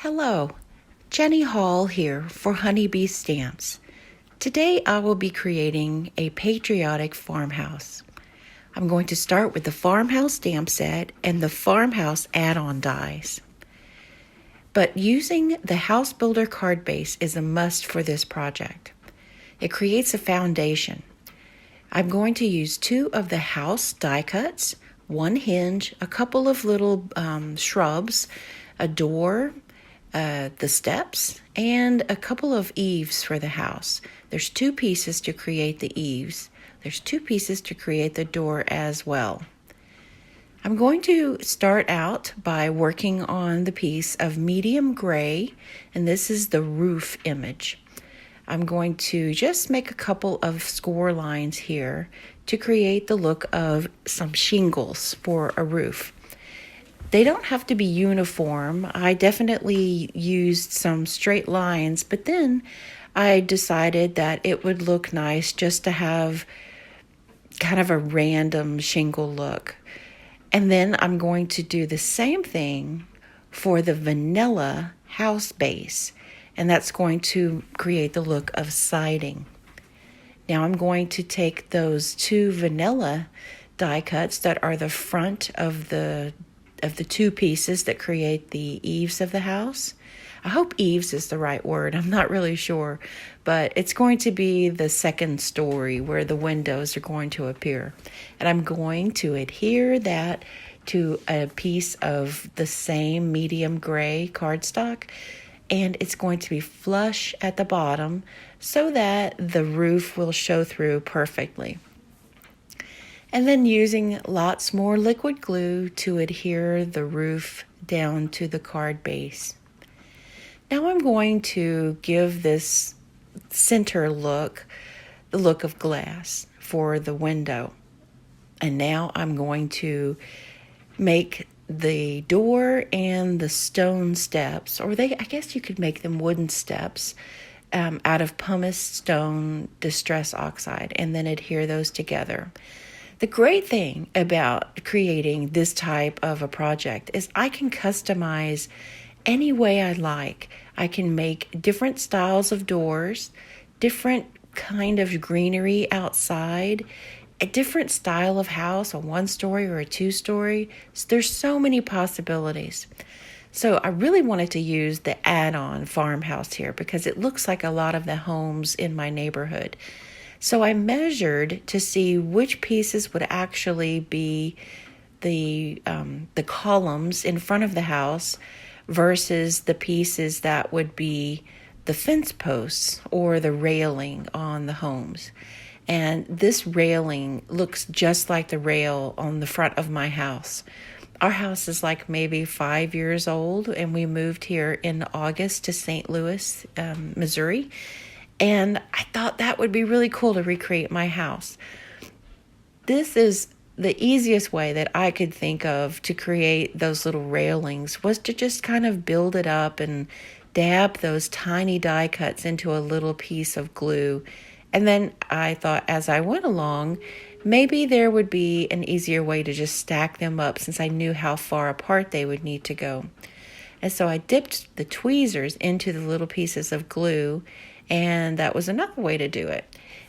Hello, Jenny Hall here for Honeybee Stamps. Today I will be creating a patriotic farmhouse. I'm going to start with the farmhouse stamp set and the farmhouse add-on dies. But using the House Builder card base is a must for this project. It creates a foundation. I'm going to use 2 of the house die cuts, 1 hinge, a couple of little shrubs, a door, the steps, and a couple of eaves for the house. There's 2 pieces to create the eaves. There's 2 pieces to create the door as well. I'm going to start out by working on the piece of medium gray, and this is the roof image. I'm going to just make a couple of score lines here to create the look of some shingles for a roof. They don't have to be uniform. I definitely used some straight lines, but then I decided that it would look nice just to have kind of a random shingle look. And then I'm going to do the same thing for the vanilla house base, and that's going to create the look of siding. Now I'm going to take those 2 vanilla die cuts that are the front of the 2 pieces that create the eaves of the house. I hope eaves is the right word. I'm not really sure, but it's going to be the second story where the windows are going to appear. And I'm going to adhere that to a piece of the same medium gray cardstock, and it's going to be flush at the bottom so that the roof will show through perfectly. And then using lots more liquid glue to adhere the roof down to the card base. Now I'm going to give this center look the look of glass for the window. And now I'm going to make the door and the stone steps, or I guess you could make them wooden steps, out of Pumice stone distress oxide, and then adhere those together. The great thing about creating this type of a project is I can customize any way I like. I can make different styles of doors, different kind of greenery outside, a different style of house, a 1-story or a 2-story. So there's so many possibilities. So I really wanted to use the add-on farmhouse here because it looks like a lot of the homes in my neighborhood. So I measured to see which pieces would actually be the columns in front of the house versus the pieces that would be the fence posts or the railing on the homes. And this railing looks just like the rail on the front of my house. Our house is like maybe 5 years old, and we moved here in August to St. Louis, Missouri. And I thought that would be really cool to recreate my house. This is the easiest way that I could think of to create those little railings was to just kind of build it up and dab those tiny die cuts into a little piece of glue. And then I thought as I went along, maybe there would be an easier way to just stack them up since I knew how far apart they would need to go. And so I dipped the tweezers into the little pieces of glue, and that was another way to do it.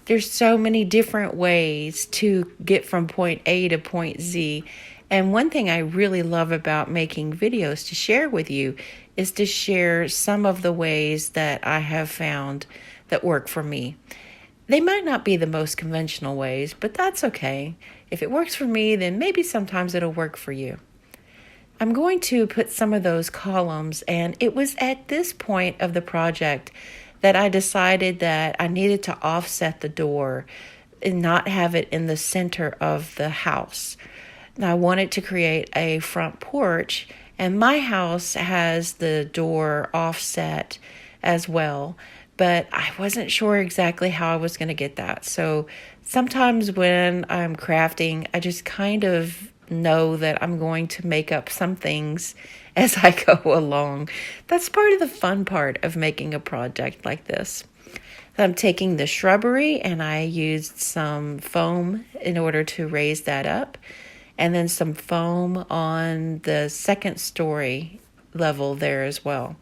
There's so many different ways to get from point A to point Z. And one thing I really love about making videos to share with you is to share some of the ways that I have found that work for me. They might not be the most conventional ways, but that's okay. If it works for me, then maybe sometimes it'll work for you. I'm going to put some of those columns, and it was at this point of the project that I decided that I needed to offset the door and not have it in the center of the house. Now, I wanted to create a front porch, and my house has the door offset as well, but I wasn't sure exactly how I was going to get that. So sometimes when I'm crafting, I just kind of know that I'm going to make up some things as I go along. That's part of the fun part of making a project like this. I'm taking the shrubbery and I used some foam in order to raise that up, and then some foam on the second story level there as well.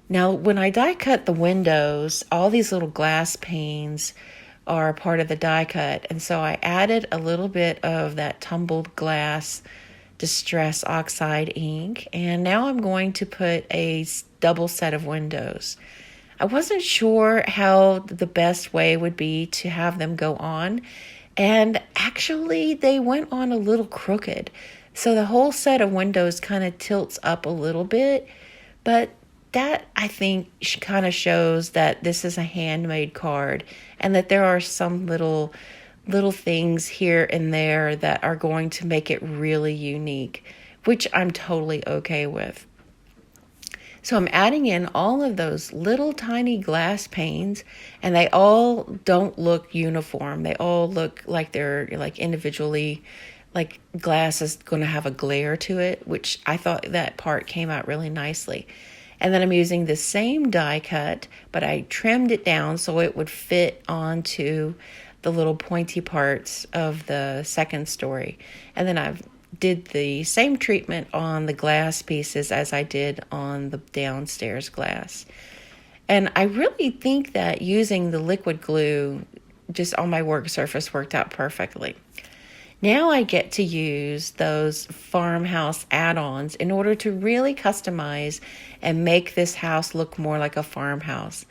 Now, when I die cut the windows, all these little glass panes are part of the die cut. And so I added a little bit of that tumbled glass Distress Oxide ink. And now I'm going to put a double set of windows. I wasn't sure how the best way would be to have them go on. And actually, they went on a little crooked. So the whole set of windows kind of tilts up a little bit. But that, I think, kind of shows that this is a handmade card and that there are some little things here and there that are going to make it really unique, which I'm totally okay with. So I'm adding in all of those little tiny glass panes, and they all don't look uniform. They all look like they're like individually, like glass is going to have a glare to it, which I thought that part came out really nicely. And then I'm using the same die cut, but I trimmed it down so it would fit onto the little pointy parts of the second story. And then I've did the same treatment on the glass pieces as I did on the downstairs glass. And I really think that using the liquid glue just on my work surface worked out perfectly. Now I get to use those farmhouse add-ons in order to really customize and make this house look more like a farmhouse.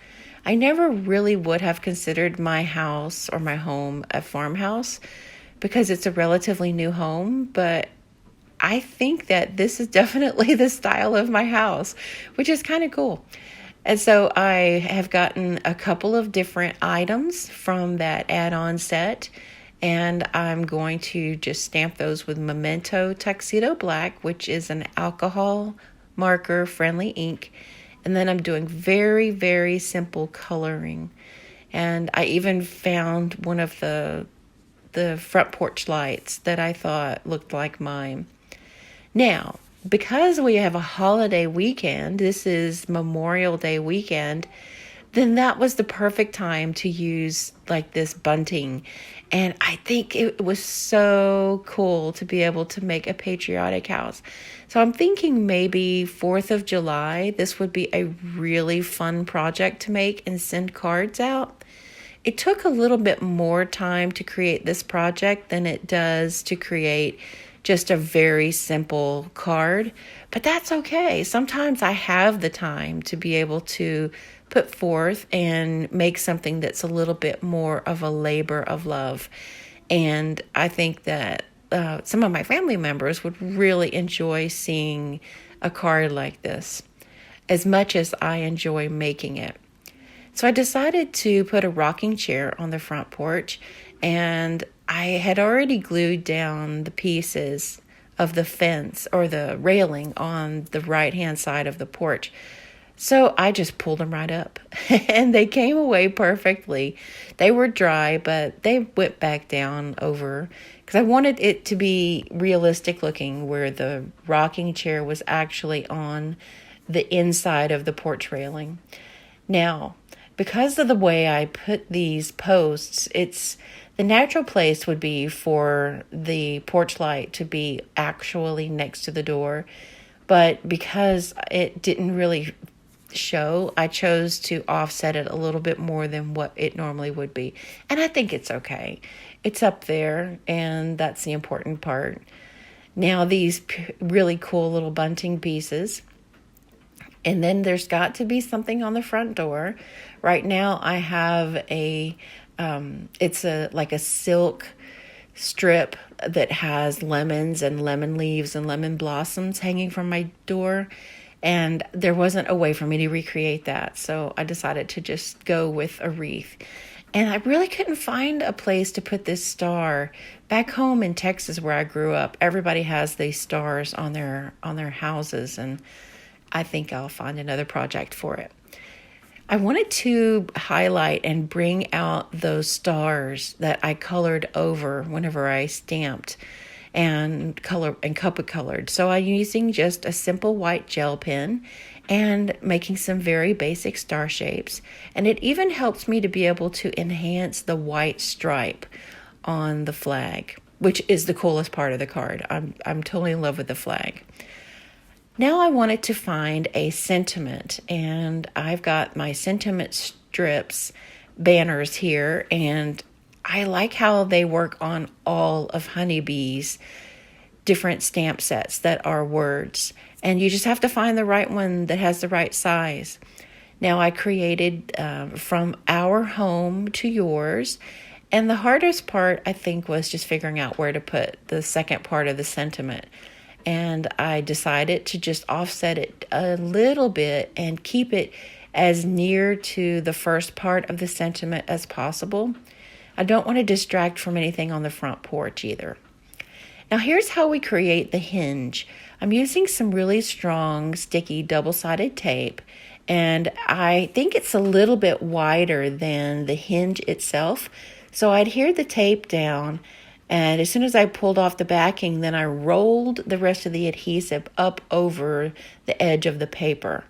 I never really would have considered my house or my home a farmhouse because it's a relatively new home, but I think that this is definitely the style of my house, which is kind of cool. And so I have gotten a couple of different items from that add-on set, and I'm going to just stamp those with Memento Tuxedo Black, which is an alcohol marker friendly ink. And then I'm doing very, very simple coloring. And I even found one of the front porch lights that I thought looked like mine. Now, because we have a holiday weekend, this is Memorial Day weekend, then that was the perfect time to use like this bunting. And I think it was so cool to be able to make a patriotic house. So I'm thinking maybe 4th of July, this would be a really fun project to make and send cards out. It took a little bit more time to create this project than it does to create just a very simple card, but that's okay. Sometimes I have the time to be able to put forth and make something that's a little bit more of a labor of love. And I think that some of my family members would really enjoy seeing a card like this as much as I enjoy making it. So I decided to put a rocking chair on the front porch, and I had already glued down the pieces of the fence or the railing on the right-hand side of the porch. So I just pulled them right up and they came away perfectly. They were dry, but they went back down over because I wanted it to be realistic looking, where the rocking chair was actually on the inside of the porch railing. Now, because of the way I put these posts, the natural place would be for the porch light to be actually next to the door. But because it didn't really show, I chose to offset it a little bit more than what it normally would be. And I think it's okay. It's up there, and that's the important part. Now these really cool little bunting pieces. And then there's got to be something on the front door. Right now I have it's like a silk strip that has lemons and lemon leaves and lemon blossoms hanging from my door. And there wasn't a way for me to recreate that. So I decided to just go with a wreath. And I really couldn't find a place to put this star. Back home in Texas where I grew up, everybody has these stars on their houses, and I think I'll find another project for it. I wanted to highlight and bring out those stars that I colored over whenever I stamped and Copic colored. So I'm using just a simple white gel pen and making some very basic star shapes. And it even helps me to be able to enhance the white stripe on the flag, which is the coolest part of the card. I'm totally in love with the flag. Now I wanted to find a sentiment, and I've got my sentiment strips banners here, and I like how they work on all of Honeybee's different stamp sets that are words, and you just have to find the right one that has the right size. Now I created from our home to yours, and the hardest part I think was just figuring out where to put the second part of the sentiment. And I decided to just offset it a little bit and keep it as near to the first part of the sentiment as possible. I don't want to distract from anything on the front porch either. Now here's how we create the hinge. I'm using some really strong, sticky, double-sided tape, and I think it's a little bit wider than the hinge itself. So I adhered the tape down, and as soon as I pulled off the backing, then I rolled the rest of the adhesive up over the edge of the paper,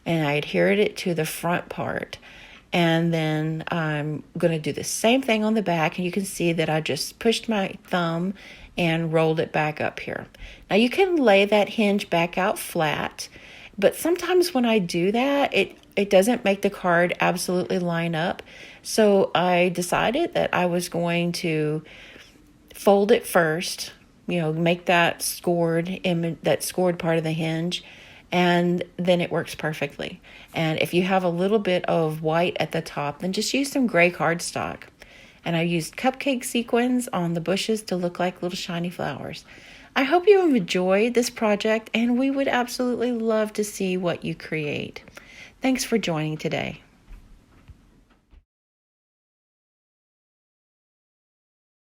and I adhered it to the front part. And then I'm going to do the same thing on the back, and you can see that I just pushed my thumb and rolled it back up here. Now you can lay that hinge back out flat, but sometimes when I do that, it doesn't make the card absolutely line up. So I decided that I was going to fold it first, make that scored part of the hinge, and then it works perfectly. And if you have a little bit of white at the top, then just use some gray cardstock. And I used Cupcake sequins on the bushes to look like little shiny flowers. I hope you have enjoyed this project, and we would absolutely love to see what you create. Thanks for joining today.